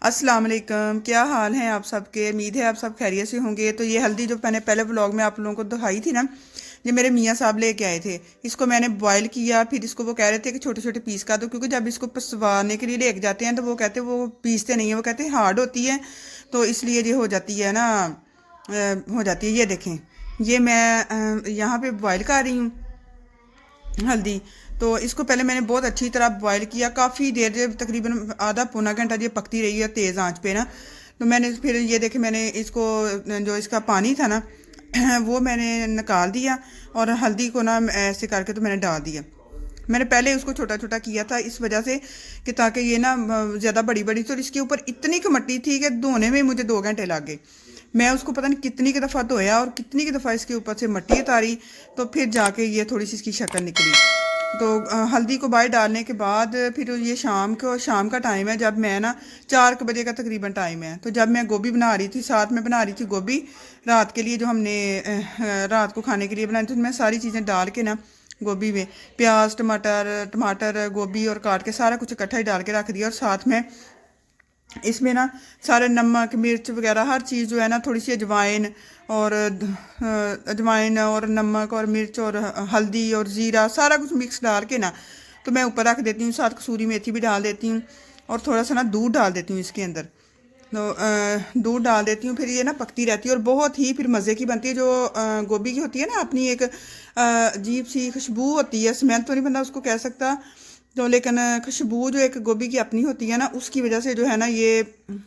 अस्सलाम वालेकुम, क्या हाल है आप सबके। उम्मीद है आप सब खैरियत से होंगे। तो ये हल्दी जो मैंने पहले व्लॉग में आप लोगों को दिखाई थी ना, ये मेरे मियाँ साहब लेके आए थे। इसको मैंने बॉयल किया, फिर इसको वो कह रहे थे कि छोटे छोटे पीस कर दो, क्योंकि जब इसको पसवाने के लिए लेके जाते हैं तो वो कहते वो पीसते नहीं है, वो कहते हार्ड होती है, तो इसलिए ये हो जाती है ना, हो जाती है। ये देखें, ये मैं यहाँ पे बॉयल कर रही हूँ हल्दी। तो इसको पहले मैंने बहुत अच्छी तरह बॉयल किया, काफ़ी देर, जब तकरीबन आधा पौना घंटा ये पकती रही है तेज़ आंच पे ना। तो मैंने फिर ये देखे, मैंने इसको जो इसका पानी था ना वो मैंने निकाल दिया, और हल्दी को ना ऐसे करके तो मैंने डाल दिया। मैंने पहले उसको छोटा छोटा किया था इस वजह से कि ताकि ये ना ज़्यादा बड़ी बड़ी, तो इसके ऊपर इतनी कमट्टी थी कि धोने में मुझे 2 घंटे लग गए। मैं उसको पता नहीं कितनी की दफ़ा धोया और कितनी की दफ़ा इसके ऊपर से मट्टी उतारी, तो फिर जाके ये थोड़ी सी इसकी शक्ल निकली। तो हल्दी को बाहर डालने के बाद फिर ये शाम का टाइम है, जब मैं ना 4 बजे का तकरीबन टाइम है, तो जब मैं गोभी बना रही थी, साथ में बना रही थी गोभी रात के लिए, जो हमने रात को खाने के लिए बनाई थी। तो मैं सारी चीज़ें डाल के ना गोभी में प्याज टमाटर गोभी और काट के सारा कुछ इकट्ठा ही डाल के रख दिया, और साथ में इसमें ना सारे नमक मिर्च वगैरह हर चीज़ जो है ना, थोड़ी सी अजवाइन और नमक और मिर्च और हल्दी और ज़ीरा सारा कुछ मिक्स डाल के ना, तो मैं ऊपर रख देती हूँ। साथ कसूरी मेथी भी डाल देती हूँ, और थोड़ा सा ना दूध डाल देती हूँ इसके अंदर। तो दूध डाल देती हूँ, फिर ये ना पकती रहती है और बहुत ही फिर मज़े की बनती है। जो गोभी की होती है ना, अपनी एक अजीब सी खुशबू होती है, स्मेल तो नहीं बंदा उसको कह सकता, तो लेकिन खुशबू जो एक गोभी की अपनी होती है ना, उसकी वजह से जो है ना ये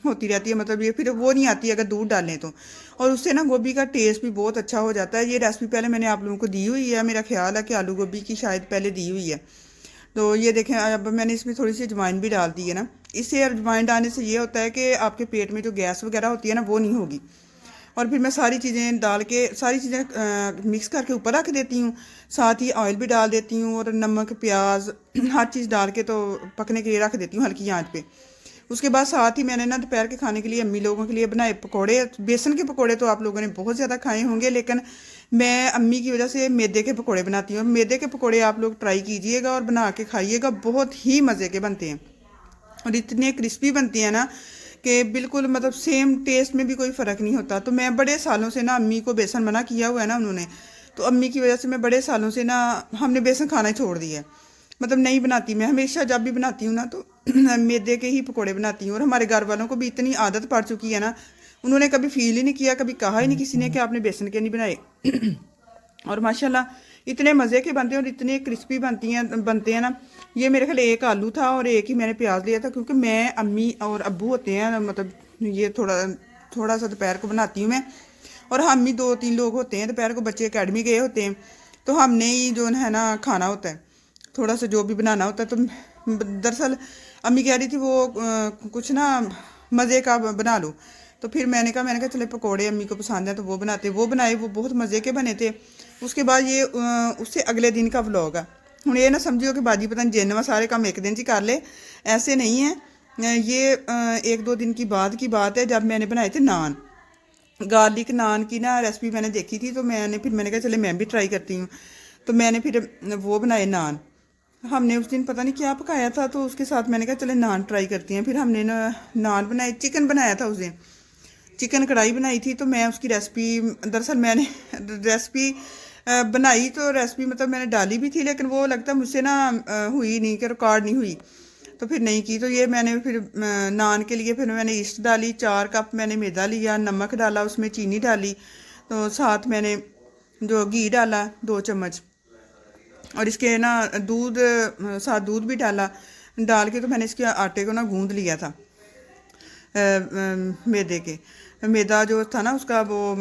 होती रहती है। मतलब ये फिर वो नहीं आती अगर दूध डालें तो, और उससे ना गोभी का टेस्ट भी बहुत अच्छा हो जाता है। ये रेसिपी पहले मैंने आप लोगों को दी हुई है, मेरा ख्याल है कि आलू गोभी की शायद पहले दी हुई है। तो ये देखें, अब मैंने इसमें थोड़ी सी अजवाइन भी डाल दी है ना। इससे अजवाइन डालने से ये होता है कि आपके पेट में जो गैस वगैरह होती है ना, वो नहीं होगी। और फिर मैं सारी चीज़ें डाल के सारी चीज़ें मिक्स करके ऊपर रख देती हूँ। साथ ही ऑयल भी डाल देती हूँ, और नमक प्याज हर चीज़ डाल के तो पकने के लिए रख देती हूँ हल्की आंच पे। उसके बाद साथ ही मैंने ना दोपहर के खाने के लिए अम्मी लोगों के लिए बनाए पकौड़े। बेसन के पकौड़े तो आप लोगों ने बहुत ज़्यादा खाए होंगे, लेकिन मैं अम्मी की वजह से मैदे के पकौड़े बनाती हूँ। मैदे के पकौड़े आप लोग ट्राई कीजिएगा और बना के खाइएगा, बहुत ही मज़े के बनते हैं, और इतने क्रिस्पी बनती हैं ना कि बिल्कुल मतलब सेम टेस्ट में भी कोई फ़र्क नहीं होता। तो मैं बड़े सालों से ना, अम्मी को बेसन मना किया हुआ है ना उन्होंने, तो अम्मी की वजह से मैं बड़े सालों से ना, हमने बेसन खाना ही छोड़ दिया है। मतलब नहीं बनाती मैं, हमेशा जब भी बनाती हूँ ना तो मैदे के ही पकोड़े बनाती हूँ। और हमारे घर वालों को भी इतनी आदत पड़ चुकी है ना, उन्होंने कभी फील ही नहीं किया, कभी कहा ही नहीं किसी ने कि आपने बेसन के नहीं बनाए। और माशाल्लाह इतने मज़े के बनते हैं और इतने क्रिस्पी बनते हैं ना। ये मेरे ख्याल एक आलू था और एक ही मैंने प्याज लिया था, क्योंकि मैं अम्मी और अब्बू होते हैं, मतलब ये थोड़ा थोड़ा सा दोपहर को बनाती हूँ मैं, और हम ही 2-3 लोग होते हैं। दोपहर को बच्चे अकेडमी गए होते हैं, तो हमने ही जो है ना खाना होता है, थोड़ा सा जो भी बनाना होता है। तो दरअसल अम्मी कह रही थी वो कुछ ना मज़े का बना लो, तो फिर मैंने कहा चले पकोड़े अम्मी को पसंद है तो वो बनाए, वो बहुत मज़े के बने थे। उसके बाद ये उससे अगले दिन का व्लॉग है। हूँ ये ना समझियो कि बाजी पता नहीं जिन्न वा सारे काम एक दिन च कर ले, ऐसे नहीं है। ये 1-2 दिन की बात है, जब मैंने बनाए थे नान, गार्लिक नान की ना रेसिपी मैंने देखी थी, तो मैंने कहा चले मैं भी ट्राई करती हूँ। तो मैंने फिर वो बनाए नान। हमने उस दिन पता नहीं क्या पकाया था, तो उसके साथ मैंने कहा चले नान ट्राई करती हैं। फिर हमने ना नान बनाए, चिकन बनाया था उस दिन, चिकन कढ़ाई बनाई थी। तो मैं उसकी रेसिपी, दरअसल मैंने रेसिपी बनाई, तो रेसिपी मतलब मैंने डाली भी थी, लेकिन वो लगता मुझसे ना हुई नहीं, कि रिकॉर्ड नहीं हुई, तो फिर नहीं की। तो ये मैंने फिर नान के लिए फिर मैंने ईस्ट डाली, 4 कप मैंने मैदा लिया, नमक डाला, उसमें चीनी डाली, तो साथ मैंने जो घी डाला 2 चम्मच, और इसके ना साथ दूध भी डाल के तो मैंने इसके आटे को ना गूंद लिया था मैदे के। मैदा जो था ना उसका वो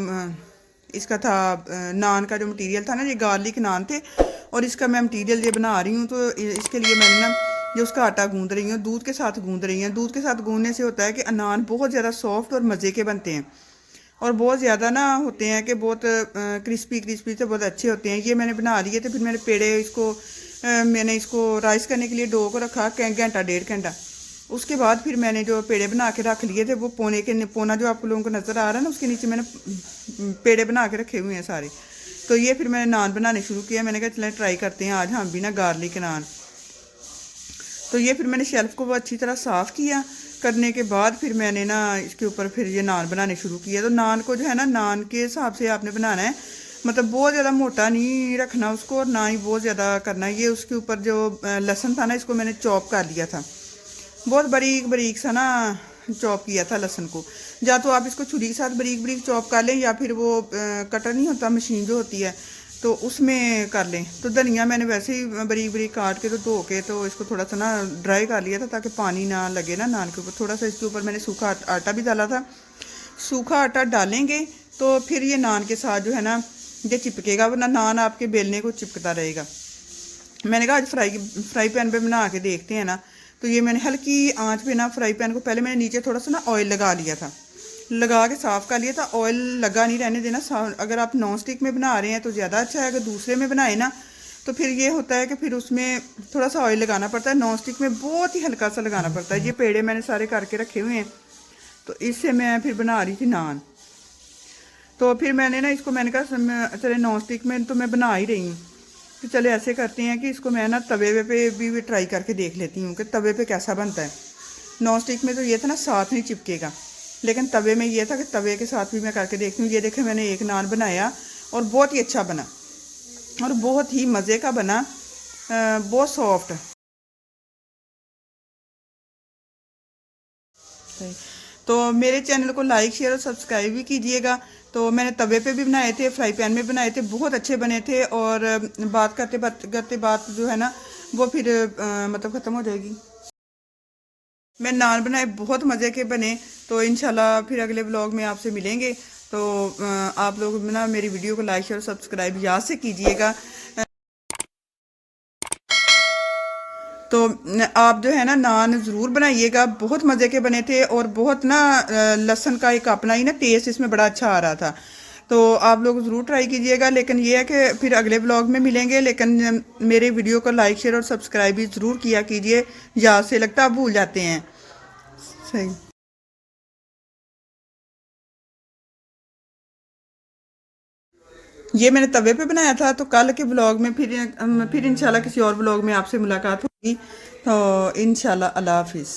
इसका था नान का जो मटेरियल था ना, ये गार्लिक नान थे, और इसका मैं मटेरियल ये बना रही हूँ। तो इसके लिए मैंने ना ये उसका आटा गूंद रही हूँ, दूध के साथ गूंद रही हूँ। दूध के साथ गूंदने से होता है कि नान बहुत ज़्यादा सॉफ्ट और मज़े के बनते हैं, और बहुत ज़्यादा ना होते हैं कि बहुत क्रिस्पी क्रिस्पी से बहुत अच्छे होते हैं। ये मैंने बना लिए थे, फिर मैंने मैंने इसको राइस करने के लिए डो को रखा घंटा 1.5 घंटा। उसके बाद फिर मैंने जो पेड़े बना के रख लिए थे, वो पौना जो आप लोगों को नज़र आ रहा है ना, उसके नीचे मैंने पेड़े बना के रखे हुए हैं सारे। तो ये फिर मैंने नान बनाने शुरू किया। मैंने कहा चलें ट्राई करते हैं आज हम भी ना गार्लिक नान। तो ये फिर मैंने शेल्फ़ को वो अच्छी तरह साफ़ किया, करने के बाद फिर मैंने ना इसके ऊपर फिर ये नान बनाने शुरू किए। तो नान को जो है ना नान के हिसाब से आपने बनाना है, मतलब बहुत ज़्यादा मोटा नहीं रखना उसको और ना ही बहुत ज़्यादा करना है। ये उसके ऊपर जो लहसुन था ना, इसको मैंने चॉप कर लिया था, बहुत बारीक बारीक सा ना चॉप किया था लहसुन को। या तो आप इसको छुरी के साथ बारीक बारीक चॉप कर लें, या फिर वो कटर नहीं होता, मशीन जो होती है, तो उसमें कर लें। तो धनिया मैंने वैसे ही बारीक बारीक काट के तो धो के तो इसको थोड़ा सा ना ड्राई कर लिया था, ताकि पानी ना लगे ना नान के ऊपर। थोड़ा सा इसके ऊपर मैंने सूखा आटा भी डाला था। सूखा आटा डालेंगे तो फिर ये नान के साथ जो है ना ये चिपकेगा, वरना नान आपके बेलने को चिपकता रहेगा। मैंने कहा आज फ्राई पैन पे बना के देखते हैं ना। तो ये मैंने हल्की आंच पे ना फ्राई पैन को पहले मैंने नीचे थोड़ा सा ना ऑयल लगा लिया था, लगा के साफ़ कर लिया था। ऑयल लगा नहीं रहने देना। अगर आप नॉन स्टिक में बना रहे हैं तो ज़्यादा अच्छा है, अगर दूसरे में बनाए ना तो फिर ये होता है कि फिर उसमें थोड़ा सा ऑयल लगाना पड़ता है। नॉन स्टिक में बहुत ही हल्का सा लगाना पड़ता है। ये पेड़े मैंने सारे करके रखे हुए हैं, तो इससे मैं फिर बना रही थी नान। तो फिर मैंने ना इसको मैंने कहा चले नॉन स्टिक में तो मैं बना ही रही हूँ, तो चले ऐसे करते हैं कि इसको मैं ना तवे पे भी ट्राई करके देख लेती हूँ कि तवे पे कैसा बनता है। नॉन स्टिक में तो ये था ना साथ नहीं चिपकेगा, लेकिन तवे में ये था कि तवे के साथ भी मैं करके देखती हूँ। ये देखे मैंने एक नान बनाया और बहुत ही अच्छा बना और बहुत ही मज़े का बना, बहुत सॉफ्ट। तो मेरे चैनल को लाइक शेयर और सब्सक्राइब भी कीजिएगा। तो मैंने तवे पे भी बनाए थे, फ्राई पैन में बनाए थे, बहुत अच्छे बने थे। और बात करते बात जो है ना वो फिर मतलब ख़त्म हो जाएगी। मैं नान बनाए बहुत मज़े के बने। तो इंशाल्लाह फिर अगले व्लॉग में आपसे मिलेंगे। तो आप लोग ना मेरी वीडियो को लाइक शेयर सब्सक्राइब याद से कीजिएगा। तो आप जो है ना नान ज़रूर बनाइएगा, बहुत मज़े के बने थे। और बहुत ना लहसुन का एक अपना ही ना टेस्ट इसमें बड़ा अच्छा आ रहा था। तो आप लोग ज़रूर ट्राई कीजिएगा। लेकिन ये है कि फिर अगले ब्लॉग में मिलेंगे। लेकिन मेरे वीडियो को लाइक शेयर और सब्सक्राइब भी ज़रूर किया कीजिए, याद से लगता आप भूल जाते हैं। सही। ये मैंने तवे पे बनाया था। तो कल के ब्लॉग में फिर इंशाल्लाह किसी और ब्लॉग में आपसे मुलाकात होगी। तो इंशाल्लाह अल्लाह हाफिज़।